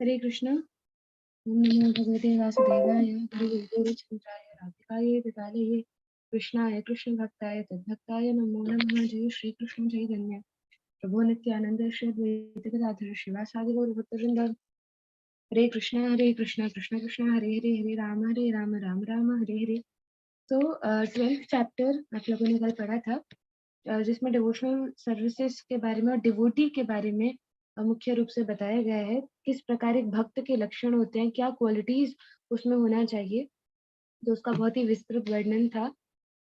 हरे कृष्ण। ओम नमो भगवते वासुदेवाय हरिगुरुचन्द्राय राधिकाय कृतालये कृष्णाय कृष्ण भक्ताय तद्भक्ताय नमो नमः। जय श्री कृष्ण चैतन्य प्रभु नित्यानंद श्री अद्वैत गदाधर शिवासादि गौरभक्तवृंद। हरे कृष्ण कृष्ण कृष्ण हरे हरे हरे राम राम राम हरे हरे। तो 12th चैप्टर आप लोगों ने कल पढ़ा था, जिसमें डिवोशनल सर्विसेज के बारे में और डिवोटी के बारे में मुख्य रूप से बताया गया है। किस प्रकार एक भक्त के लक्षण होते हैं, क्या क्वालिटीज उसमें होना चाहिए, तो उसका बहुत ही विस्तृत वर्णन था।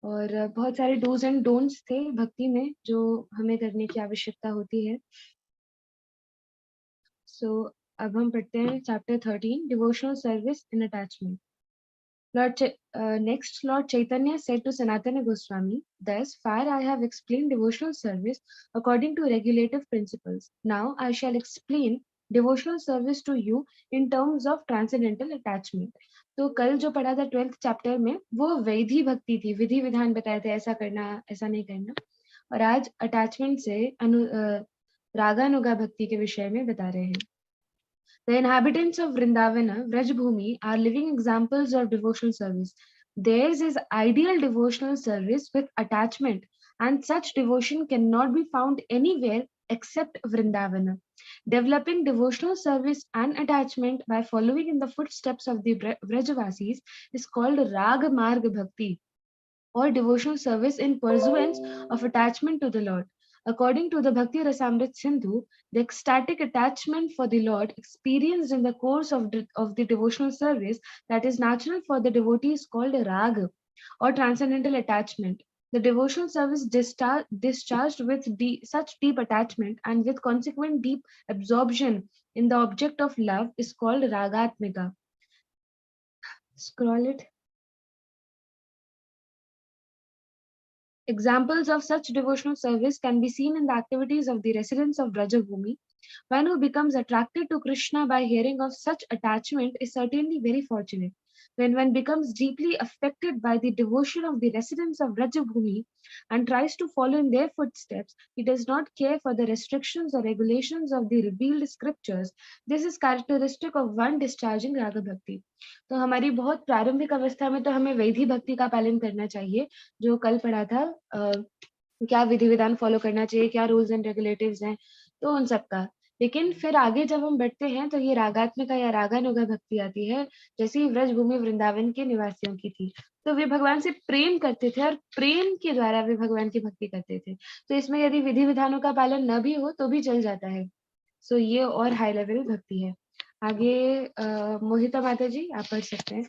और बहुत सारे डूज एंड डोंट्स थे भक्ति में जो हमें करने की आवश्यकता होती है। सो अब हम पढ़ते हैं chapter 13, devotional service in attachment. Next, Lord Chaitanya said to Sanatana Goswami, "Thus far I have explained devotional service according to regulative principles. Now I shall explain devotional service to you in terms of transcendental attachment." तो कल जो पढ़ा था 12th chapter में वो वैधि भक्ति थी, विधि विधान बताए थे, ऐसा करना ऐसा नहीं करना। और आज अटैचमेंट से रागानुगा भक्ति के विषय में बता रहे हैं। The inhabitants of Vrindavana, Vrajbhumi, are living examples of devotional service. Theirs is ideal devotional service with attachment, and such devotion cannot be found anywhere except Vrindavana. Developing devotional service and attachment by following in the footsteps of the Vrajavasis is called Raga Marga Bhakti, or devotional service in pursuance of attachment to the Lord. According to the Bhakti Rasamrit Sindhu, the ecstatic attachment for the Lord experienced in the course of the devotional service that is natural for the devotee is called a raga, or transcendental attachment. The devotional service discharged with such deep attachment and with consequent deep absorption in the object of love is called ragatmika. Scroll it. Examples of such devotional service can be seen in the activities of the residents of Brajabhumi. One who becomes attracted to Krishna by hearing of such attachment is certainly very fortunate. When one becomes deeply affected by the devotion of the residents of Brajabhumi and tries to follow in their footsteps, he does not care for the restrictions or regulations of the revealed scriptures. This is characteristic of one discharging Raga Bhakti. तो हमारी बहुत प्रारंभिक अवस्था में तो हमें वैधि भक्ति का पालन करना चाहिए, जो कल पढ़ा था। क्या विधि विधान फॉलो करना चाहिए, क्या रूल्स एंड रेगुलेटिव्स हैं, तो उन सब का। लेकिन फिर आगे जब हम बढ़ते हैं तो ये रागात्मिका या रागानुगा भक्ति आती है, जैसे ही व्रज भूमि वृंदावन के निवासियों की थी। तो वे भगवान से प्रेम करते थे और प्रेम के द्वारा वे भगवान की भक्ति करते थे। तो इसमें यदि विधि विधानों का पालन न भी हो तो भी चल जाता है। सो ये और हाई लेवल भक्ति है। आगे मोहिता माता जी आप पढ़ सकते हैं।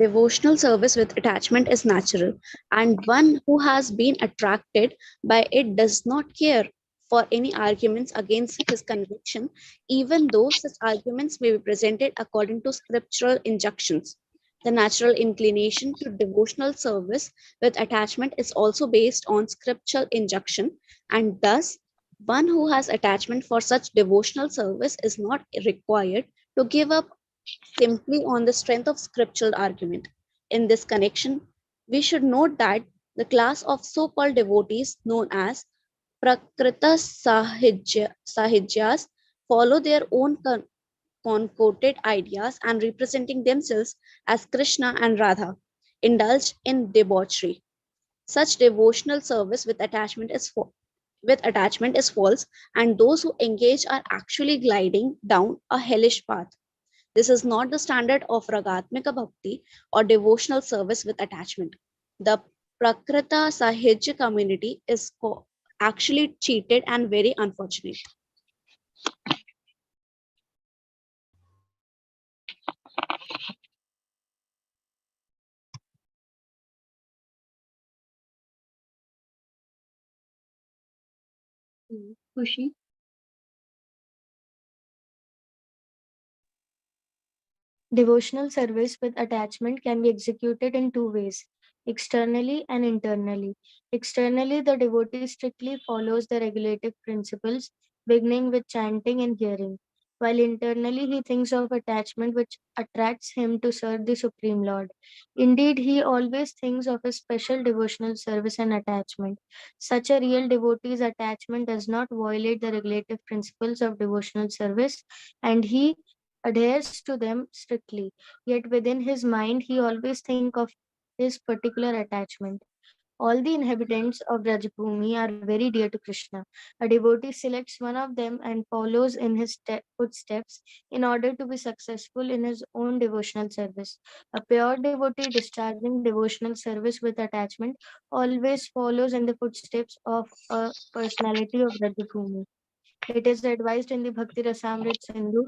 Devotional service with attachment is natural, and one who has been attracted by it does not care for any arguments against his conviction, even though such arguments may be presented according to scriptural injunctions. The natural inclination to devotional service with attachment is also based on scriptural injunction, and thus one who has attachment for such devotional service is not required to give up simply on the strength of scriptural argument. In this connection, we should note that the class of so-called devotees known as Prakrita Sahijyas follow their own concocted ideas and representing themselves as Krishna and Radha, indulge in debauchery. Such devotional service with attachment is false, and those who engage are actually gliding down a hellish path. This is not the standard of Ragatmika Bhakti or devotional service with attachment. The Prakrita Sahajya community is actually cheated and very unfortunate. खुशी। Devotional service with attachment can be executed in two ways, externally and internally. Externally, the devotee strictly follows the regulative principles, beginning with chanting and hearing. while internally he thinks of attachment which attracts him to serve the Supreme Lord. Indeed, he always thinks of a special devotional service and attachment. Such a real devotee's attachment does not violate the regulative principles of devotional service, and he adheres to them strictly. Yet within his mind, he always thinks of his particular attachment. All the inhabitants of Rajabhumi are very dear to Krishna. A devotee selects one of them and follows in his footsteps in order to be successful in his own devotional service. A pure devotee discharging devotional service with attachment always follows in the footsteps of a personality of Rajabhumi. It is advised in the Bhakti Rasamrit Sindhu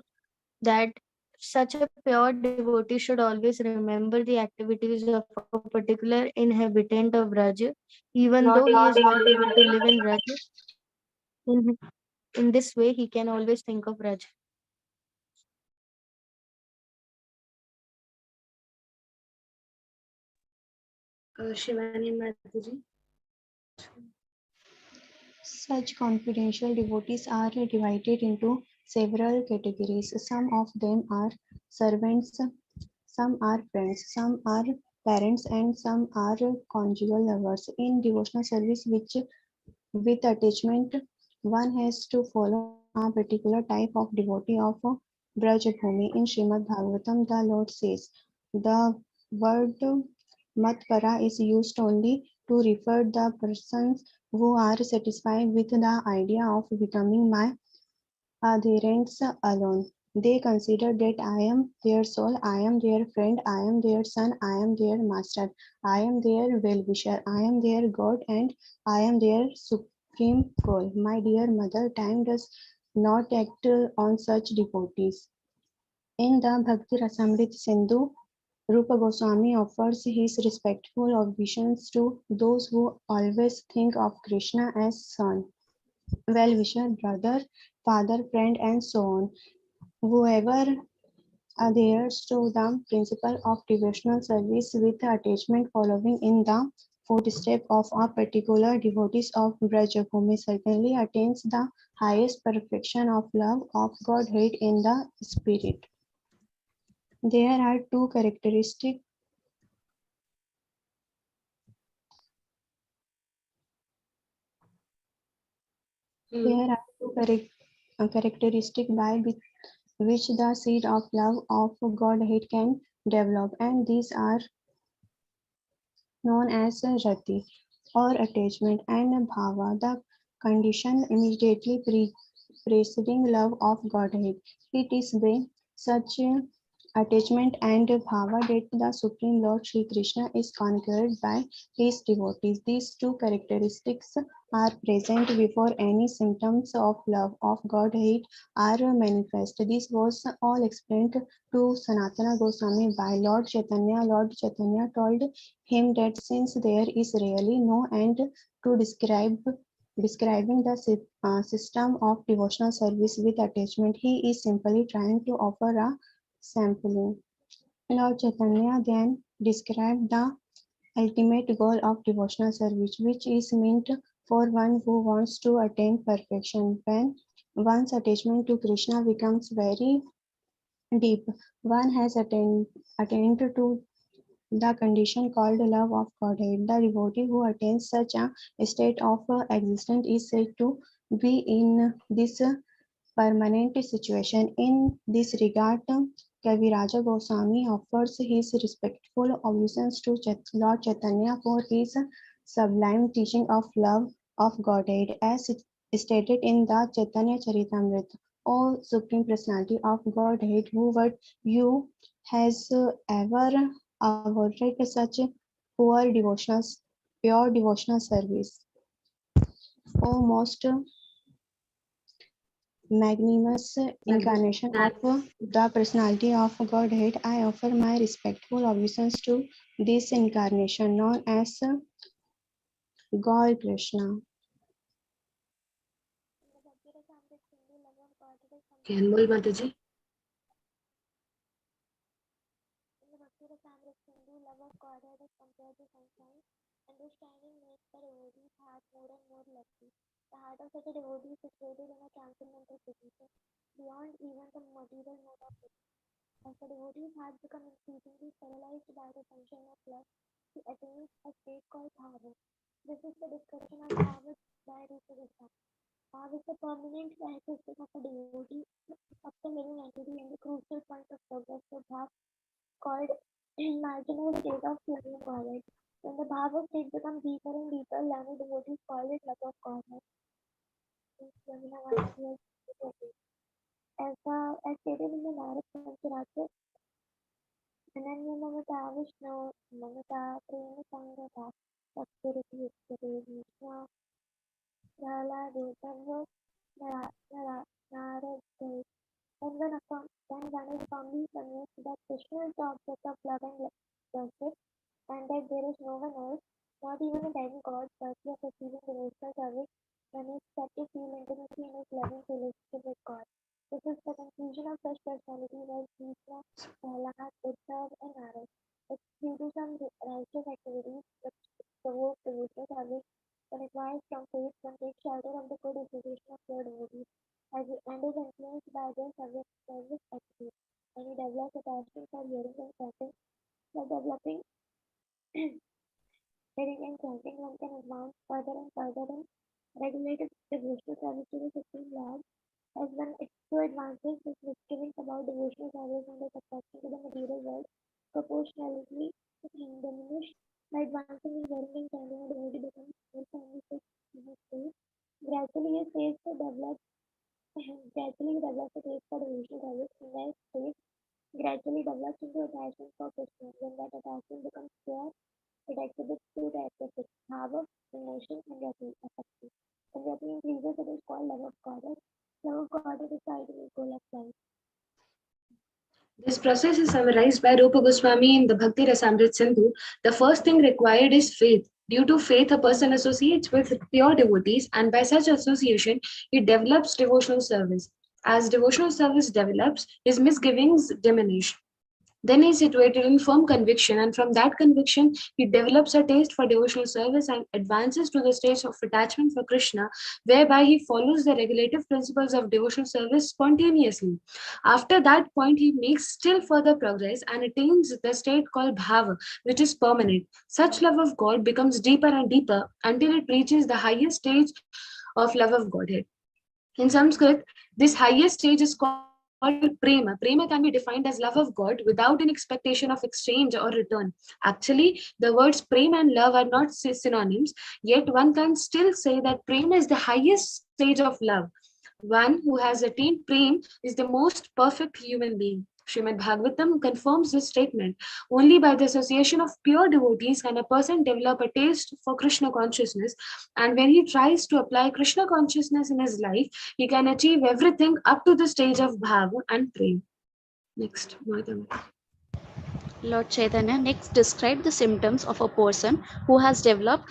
that such a pure devotee should always remember the activities of a particular inhabitant of Raj, even though he is not able to live in Raj. In, in this way, he can always think of Raj. Shivani Mataji. Such confidential devotees are divided into several categories. Some of them are servants, some are friends, some are parents, and some are conjugal lovers. In devotional service, which with attachment, one has to follow a particular type of devotee of Brajabhumi. In Srimad Bhagavatam, the Lord says, the word Matpara is used only to refer the persons who are satisfied with the idea of becoming my adherents alone. They consider that I am their soul, I am their friend, I am their son, I am their master, I am their well-wisher, I am their God, and I am their supreme goal. My dear mother, time does not act on such devotees. In the Bhakti Rasamrit Sindhu, Rupa Goswami offers his respectful obeisance to those who always think of Krishna as son, well-wisher, brother, father, friend, and so on. Whoever adheres to the principle of devotional service with attachment following in the footsteps of a particular devotees of Brajabhumi certainly attains the highest perfection of love of Godhead in the spirit. There are two characteristics. There are two characteristics by which the seed of love of Godhead can develop, and these are known as rati or attachment and bhava, the condition immediately preceding love of Godhead. It is by such attachment and bhava that the Supreme Lord Sri Krishna is conquered by his devotees. These two characteristics are present before any symptoms of love of Godhead are manifest. This was all explained to Sanatana Goswami by Lord Chaitanya. Lord Chaitanya told him that since there is really no end to describing the system of devotional service with attachment, he is simply trying to offer a sampling. Lord Chaitanya then described the ultimate goal of devotional service, which is meant for one who wants to attain perfection. When one's attachment to Krishna becomes very deep, one has attained to the condition called love of Godhead. The devotee who attains such a state of existence is said to be in this permanent situation. In this regard, Kaviraja Goswami offers his respectful obeisance to Lord Chaitanya for his sublime teaching of love of Godhead, as stated in the Chaitanya Charitamrita. O Supreme Personality of Godhead, who would you has ever awarded such poor devotional, pure devotional service? O most magnanimous incarnation of the personality of Godhead, I offer my respectful obeisance to this incarnation known as God Krishna. Anmol Mataji. beyond even the material mode of it. As the devotee's heart becomes increasingly sterilized by the sunshine of love, he attains a state called bhava. This is the description of bhava by Rupa Goswami. Bhava is the permanent characteristic of a devotee, of the living entity, and the crucial point of progress for bhava called marginal state of loving Godhead. When the bhava state becomes deeper and deeper, learned devotees call it love of Godhead. Yamuna 1:20. As stated in the Narad Pancharatra, Ananya Mamata Vishnu Mamata Prema Sangata Bhaktiriti Yukkate Vishnu Prahlade Sarva Narad. Then one is firmly convinced that Krishna is the object of love and worship, and that there is no one else, not even a demigod, worthy of receiving devotional service, when he is set to feel intimacy in his loving relationship with God. This is the conclusion of such personality like Krishna, Prahlad, Uddhav, and Narad. It's due to some righteous activities which provoke devotional service, but requires from faith, one takes shelter of the good association of pure devotees, and is influenced by their service attitude, and he develops attachment for hearing and chanting. By developing hearing and chanting, one can advance further and further in regulated devotional service to the Supreme Lord. As one so advances, his misgivings about devotional service and his attraction to the material world proportionally diminish. By advancing in hearing and chanting, a devotee becomes more firmly fixed in his faith. Gradually, his faith to develop Gradually develops a taste for devotional service, and their taste gradually develops into attachment for Krishna. When that attachment becomes pure, it exhibits two characteristics: bhava, emotion, and affection. When rati increases, it is called love of Goddess. Love of Goddess is the ultimate goal of life. This process is summarized by Rupa Goswami in the Bhakti Rasamrit Sindhu. The first thing required is faith. Due to faith, a person associates with pure devotees, and by such association, he develops devotional service. As devotional service develops, his misgivings diminish. Then he is situated in firm conviction, and from that conviction, he develops a taste for devotional service and advances to the stage of attachment for Krishna, whereby he follows the regulative principles of devotional service spontaneously. After that point, he makes still further progress and attains the state called bhava, which is permanent. Such love of God becomes deeper and deeper until it reaches the highest stage of love of Godhead. In Sanskrit, this highest stage is called prema. Prema can be defined as love of God without any expectation of exchange or return. Actually, the words prema and love are not synonyms, yet one can still say that prema is the highest stage of love. One who has attained prema is the most perfect human being. Srimad Bhagavatam confirms this statement. Only by the association of pure devotees can a person develop a taste for Krishna consciousness, and when he tries to apply Krishna consciousness in his life, he can achieve everything up to the stage of bhava and prema. Next, Madam. Lord Chaitanya next described the symptoms of a person who has developed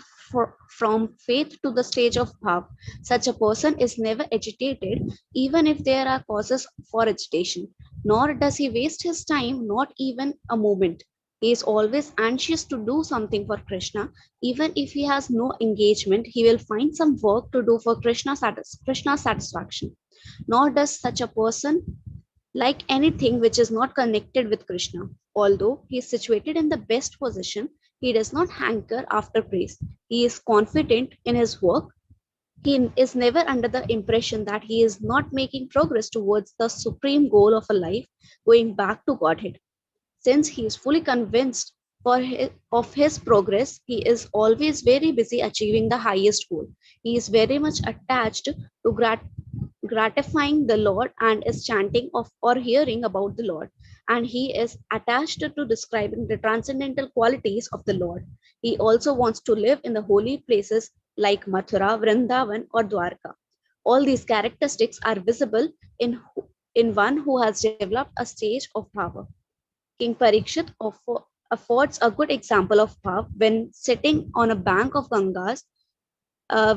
from faith to the stage of bhav. Such a person is never agitated, even if there are causes for agitation, nor does he waste his time, not even a moment. He is always anxious to do something for Krishna. Even if he has no engagement, he will find some work to do for Krishna's satisfaction. Nor does such a person like anything which is not connected with Krishna. Although he is situated in the best position, he does not hanker after praise. He is confident in his work. He is never under the impression that he is not making progress towards the supreme goal of a life, going back to Godhead. Since he is fully convinced of his progress, he is always very busy achieving the highest goal. He is very much attached to gratifying the Lord and is chanting of or hearing about the Lord. And he is attached to describing the transcendental qualities of the Lord. He also wants to live in the holy places like Mathura, Vrindavan, or Dwarka. All these characteristics are visible in one who has developed a stage of bhava. King Parikshit affords a good example of bhav when sitting on a bank of Gangas,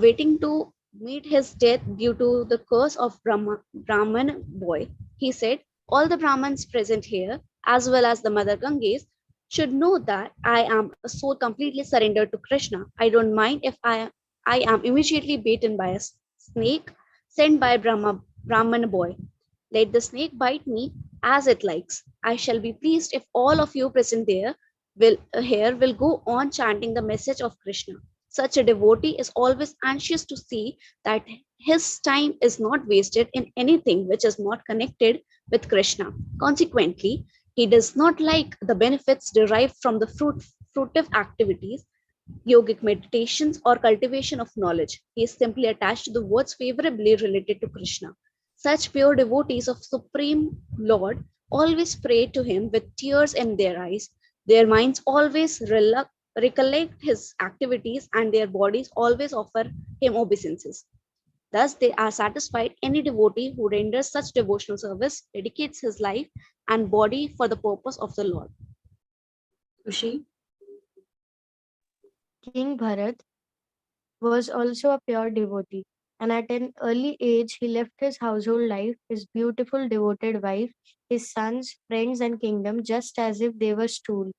waiting to meet his death due to the curse of Brahman boy. He said, all the Brahmins present here, as well as the Mother Ganges, should know that I am a soul completely surrendered to Krishna. I don't mind if I am immediately beaten by a snake sent by Brahman boy. Let the snake bite me as it likes. I shall be pleased if all of you present there will go on chanting the message of Krishna. Such a devotee is always anxious to see that his time is not wasted in anything which is not connected with Krishna. Consequently, he does not like the benefits derived from the fruitive activities, yogic meditations, or cultivation of knowledge. He is simply attached to the words favorably related to Krishna. Such pure devotees of Supreme Lord always pray to him with tears in their eyes. Their minds always recollect his activities, and their bodies always offer him obeisances. Thus, they are satisfied. Any devotee who renders such devotional service dedicates his life and body for the purpose of the Lord. Kushi? King Bharat was also a pure devotee, and at an early age he left his household life, his beautiful devoted wife, his sons, friends, and kingdom just as if they were stool.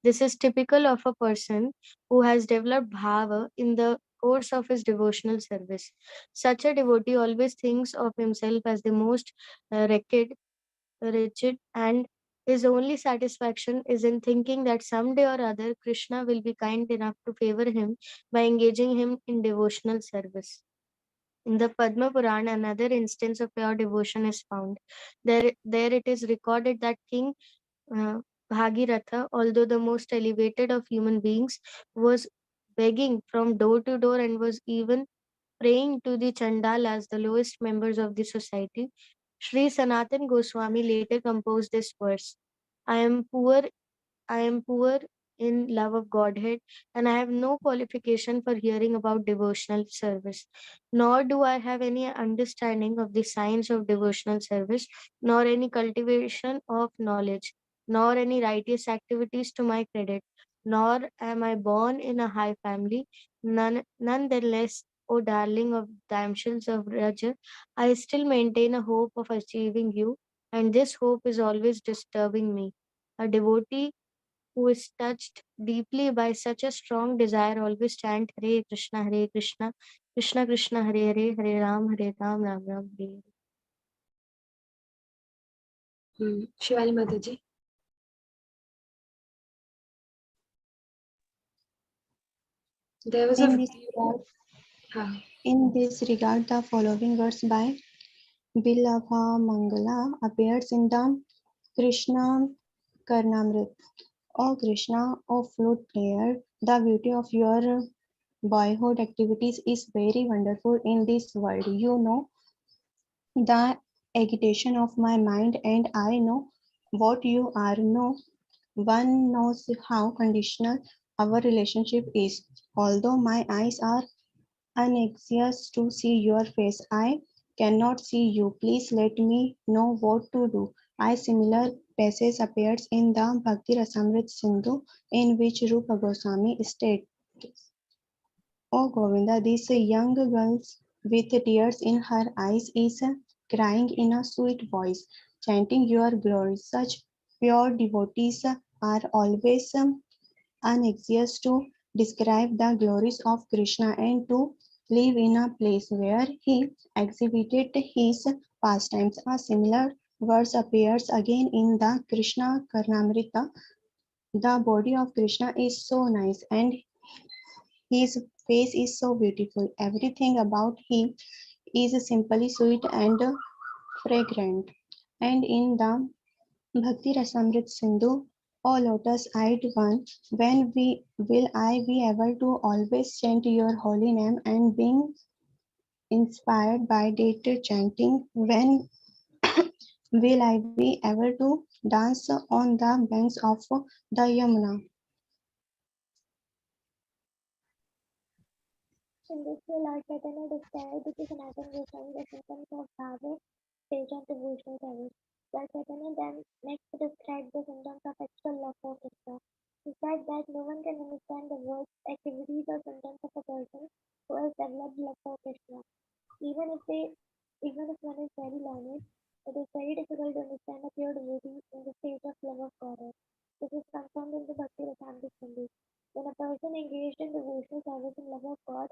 This is typical of a person who has developed bhava in the course of his devotional service. Such a devotee always thinks of himself as the most wretched, and his only satisfaction is in thinking that someday or other Krishna will be kind enough to favor him by engaging him in devotional service. In the Padma Purana, another instance of pure devotion is found. There it is recorded that King uh, Bhagiratha, although the most elevated of human beings, was begging from door to door and was even praying to the Chandalas, the lowest members of the society. Sri Sanatan Goswami later composed this verse: I am poor I am poor in love of Godhead, and I have no qualification for hearing about devotional service. Nor do I have any understanding of the science of devotional service, nor any cultivation of knowledge, nor any righteous activities to my credit. Nor am I born in a high family. Nonetheless, O darling of damsels of Raja, I still maintain a hope of achieving you, and this hope is always disturbing me. A devotee who is touched deeply by such a strong desire always chant Hare Krishna, Krishna Krishna, Hare Hare, Hare Ram, Ram Ram, Hare Hare. Shivani Mataji? There was a In this video. regard, Huh. the following verse by Bilabha Mangala appears in the Krishna Karnamrit. O Krishna, O flute player, the beauty of your boyhood activities is very wonderful in this world. You know the agitation of my mind, and I know what you are. No one knows how conditional our relationship is. Although my eyes are anxious to see your face, I cannot see you. Please let me know what to do. A similar passage appears in the Bhakti Rasamrit Sindhu, in which Rupa Goswami states, O Govinda, this young girl with tears in her eyes is crying in a sweet voice, chanting your glories. Such pure devotees are always anxious to describe the glories of Krishna and to live in a place where he exhibited his pastimes. A similar verse appears again in the Krishna Karnamrita. The body of Krishna is so nice and his face is so beautiful. Everything about him is simply sweet and fragrant. And in the Bhakti Rasamrit Sindhu, O lotus-eyed one, when will I be able to always chant your holy name and being inspired by that chanting? When will I be able to dance on the banks of the Yamuna? In this way, Lord Chaitanya described to Sanatana Goswami the symptoms of bhava, stage of devotional service. Lord Chaitanya then next described the symptoms of actual love for Krishna. He said that no one can understand the words, activities, or symptoms of a person who has developed love for Krishna. Even if they, even if one is very learned, it is very difficult to understand a pure devotee in the state of love of God. This is confirmed in the Bhakti Rasamrita Sindhu. When a person engaged in devotional service in love of God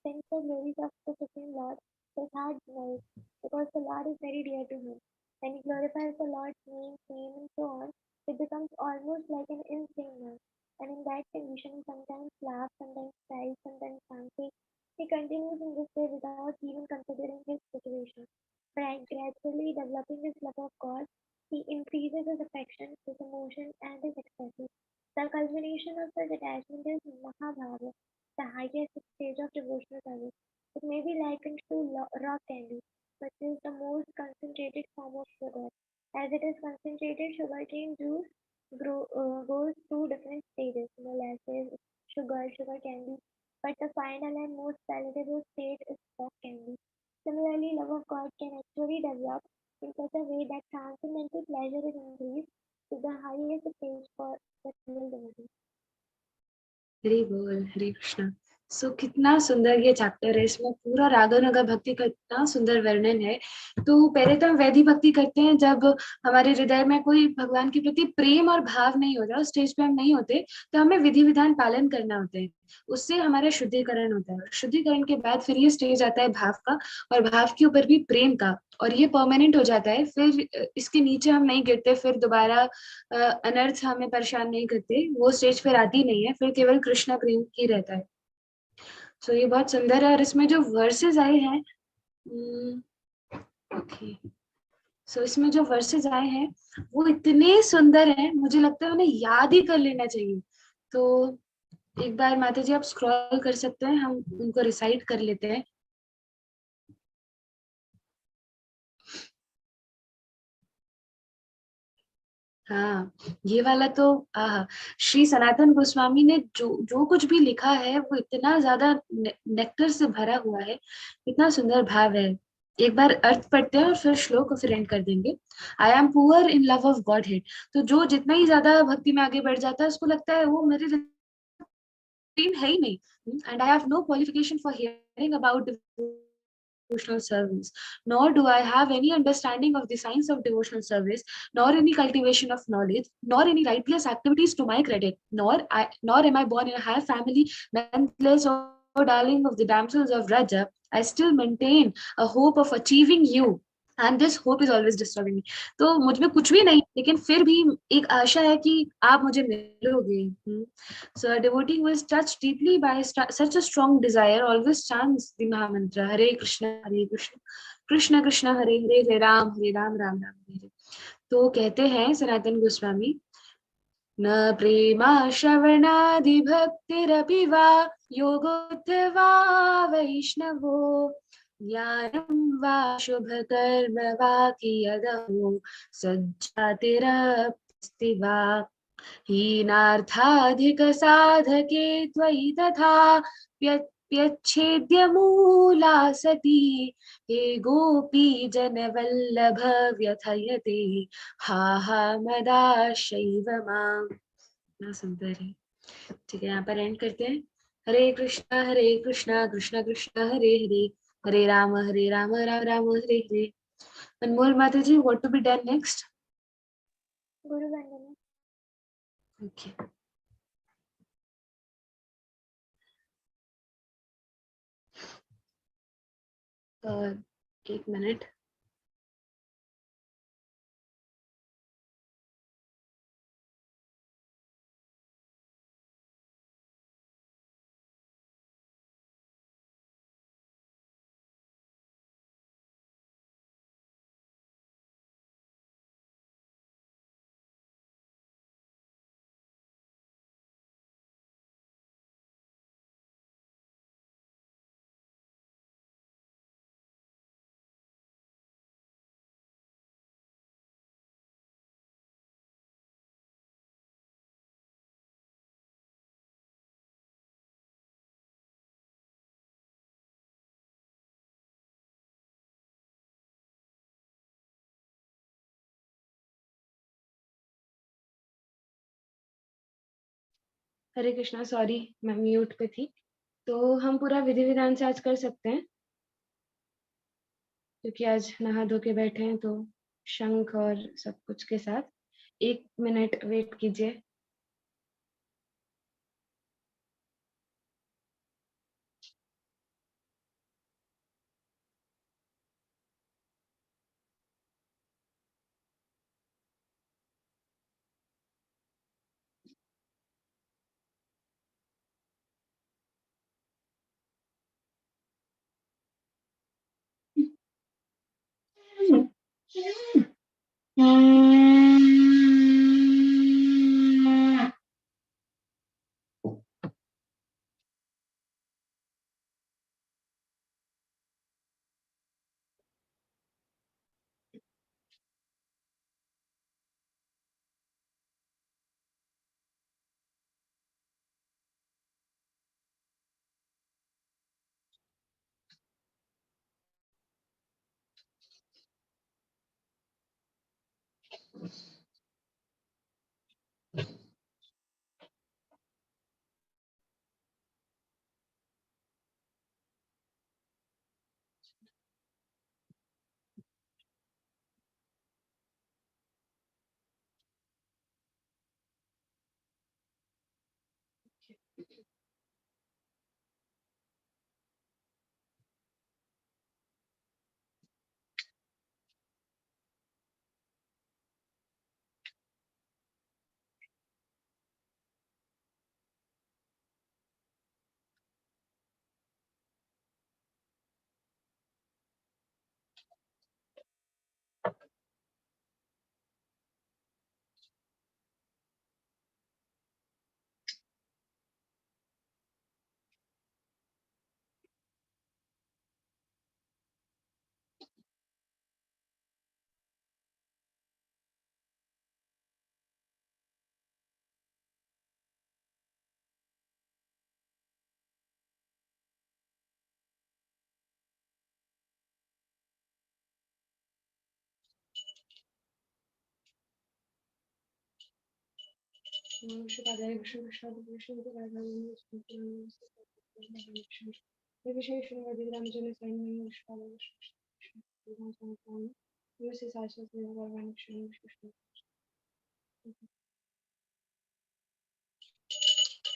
sings the glories of the Supreme Lord, his heart melts because the Lord is very dear to him, and When he glorifies the Lord's name, fame, and so on, it becomes almost like an instinct now. And in that condition, he sometimes laughs, sometimes cries, sometimes dances. He continues in this way without even considering his situation. Gradually developing his love of God, he increases his affection, his emotion, and his ecstasy. The culmination of such attachment is Mahabhava, the highest stage of devotional service. It may be likened to rock candy, which is the most concentrated form of sugar. As it is concentrated, sugarcane juice goes through different stages, molasses, sugar candy, but the final and most palatable state is rock candy. Similarly, love of God can actually develop in such a way that transcendental pleasure is increased to the highest stage for the real devotee. Hari बोल, हरे कृष्णा। सो कितना सुंदर ये chapter है, इसमें पूरा रागानुगा भक्ति का इतना सुंदर वर्णन है। तो पहले तो हम वैधि भक्ति करते हैं जब हमारे हृदय में कोई भगवान के प्रति प्रेम और भाव नहीं होता, उस स्टेज पे हम नहीं होते, तो हमें विधि विधान पालन करना होता है, उससे हमारा शुद्धिकरण होता है। शुद्धिकरण के बाद फिर ये स्टेज आता है भाव का, और भाव के ऊपर भी प्रेम का, और ये परमानेंट हो जाता है। फिर इसके नीचे हम नहीं गिरते, फिर दोबारा अनर्थ हमें परेशान नहीं करते, वो स्टेज फिर आती नहीं है, फिर केवल कृष्णा प्रेम ही रहता है। तो ये बहुत सुंदर है। और इसमें जो वर्सेस आए हैं, ओके, सो इसमें जो वर्सेस आए हैं वो इतने सुंदर हैं, मुझे लगता है उन्हें याद ही कर लेना चाहिए। तो एक बार माता जी आप स्क्रॉल कर सकते हैं, हम उनको रिसाइट कर लेते हैं। हाँ, ये वाला तो श्री सनातन गोस्वामी ने जो जो कुछ भी लिखा है वो इतना ज्यादा नेक्टर से भरा हुआ है, इतना सुंदर भाव है। एक बार अर्थ पढ़ते हैं और फिर श्लोक को फिर एंड कर देंगे। I am poor in love of God head. तो जो जितना ही ज्यादा भक्ति में आगे बढ़ जाता है उसको लगता है वो मेरे प्रेम है ही नहीं, and I have no qualification for hearing about devotional service, nor do I have any understanding of the science of devotional service, nor any cultivation of knowledge, nor any righteous activities to my credit, nor am I born in a high family, nonetheless, O darling of the damsels of Raja, I still maintain a hope of achieving you. And this hope is always disturbing me. तो मुझ में कुछ भी नहीं, लेकिन फिर भी एक आशा है कि आप मुझे मिलोगे। So a devotee who is touched deeply by such a strong desire always chants the Mahamantra Hare Krishna, Krishna Krishna, Hare Hare, Hare Ram, Ram Ram, Hare Hare. तो कहते हैं सनातन गोस्वामी, न प्रेमाश्रवणादि भक्तिरपि वा योगोऽथवा वैष्णवो, ज्ञानं वा शुभकर्म वा कियदहो सज्जातिरस्ति वा, हीनार्थाधिकसाधके त्वयि तथा व्यच्छेद्यमूला सती, हे गोपी जनवल्लभ व्यथयते हा हा मदाशैव माम्। इतना सुंदर है। ठीक है, यहाँ पर एंड करते हैं। हरे कृष्णा कृष्णा कृष्णा हरे हरे, हरे राम राम राम हरे हरे। अनमोल माता ji, what to be done next? Guru Vandana. Okay, एक मिनट। हरे कृष्णा, सॉरी मैं म्यूट पे थी। तो हम पूरा विधि विधान से आज कर सकते हैं, क्योंकि आज नहा धो के बैठे हैं, तो शंख और सब कुछ के साथ। 1 मिनट वेट कीजिए।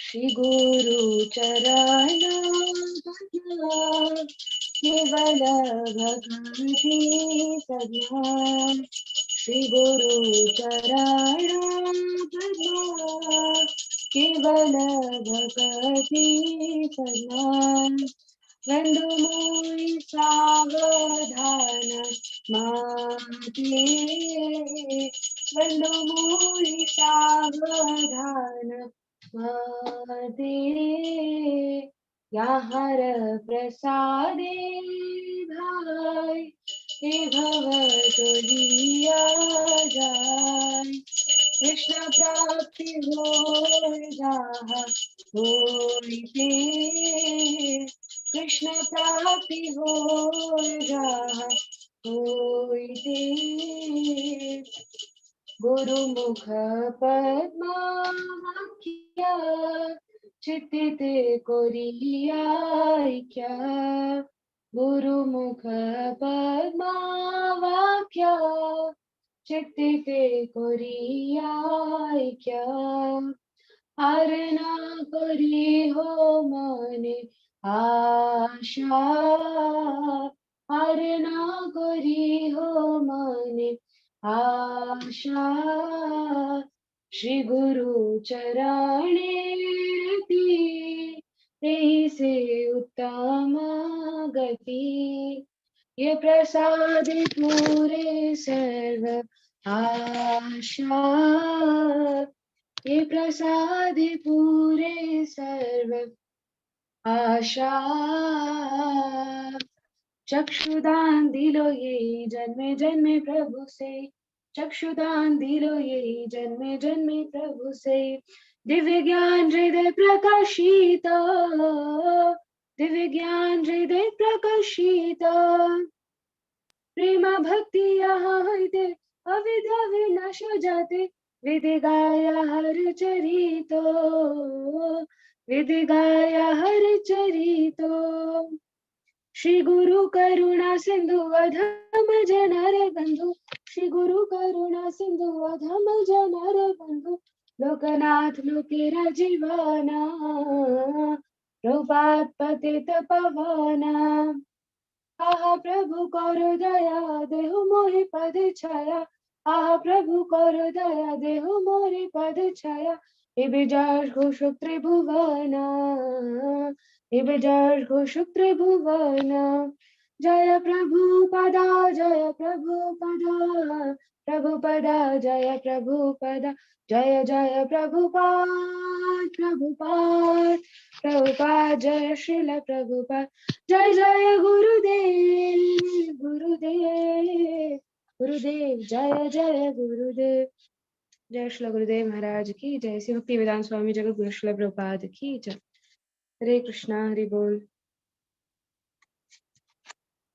Shri Guru Charana Kevala Bhakti Sadhana Shri Guru Charana Kevala Bhakti Sadhana Vandamoi Savadhana Mate Vandamoi Savadhana Mate Yahar Prasade Bhai He Bhavato Diya Jai Krishna Prapti Hoy Jaha Hoite Krishna Prapti Hoy Jaha Hoite Guru Mukha Padma Vakya Chittite Koriya Kya Guru Mukha Padma Vakya Chittite Koriya Kya Harna Kori Ho Mane Asha Harna Kori Ho Mane Asha Shri Guru Charane Rati Tehi se Uttama Gati ये प्रसाद पूरे सर्व आशा ये प्रसाद पूरे सर्व आशा चक्षुदान दिलो ये जन्मे जन्मे प्रभु से चक्षुदान दिलो ये जन्मे जन्मे प्रभु से दिव्य ज्ञान हृदय प्रकाशित दिव्य ज्ञान हृदय प्रकाशित प्रेम भक्ति यहाँ हृदय अविद्या विनाश जाते विधि गाया हर चरितो विधि गाया हर चरितो श्री गुरु करुणा सिंधु अधम जनार बंधु श्री गुरु करुणा सिंधु अधम जनार बंधु लोकनाथ लोकेरा जीवाना प्रभात पतित पवना आहा प्रभु कर दया देहु मोहि पद छाया आहा प्रभु कर दया देहु मोहि पद छाया इबिजार घोष त्रिभुवना इबिजार घोष त्रिभुवना जय प्रभुपदा जय प्रभुपदा प्रभुपदा जय प्रभुपदा जय जय प्रभुपाद प्रभुपाद प्रभुपाद जय श्रील प्रभुपाद जय जय गुरुदेव गुरुदेव गुरुदेव जय जय गुरुदेव जय श्री गुरुदेव महाराज की जय श्री भक्ति वेदांत स्वामी जगत गुरु श्रील प्रभुपाद की जय हरे कृष्णा हरि बोल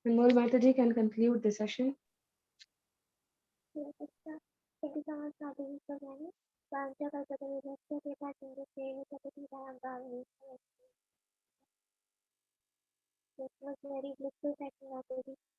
Anmol Mataji can conclude the session. Thank you so much for being so many. This was very blissful session, Mataji.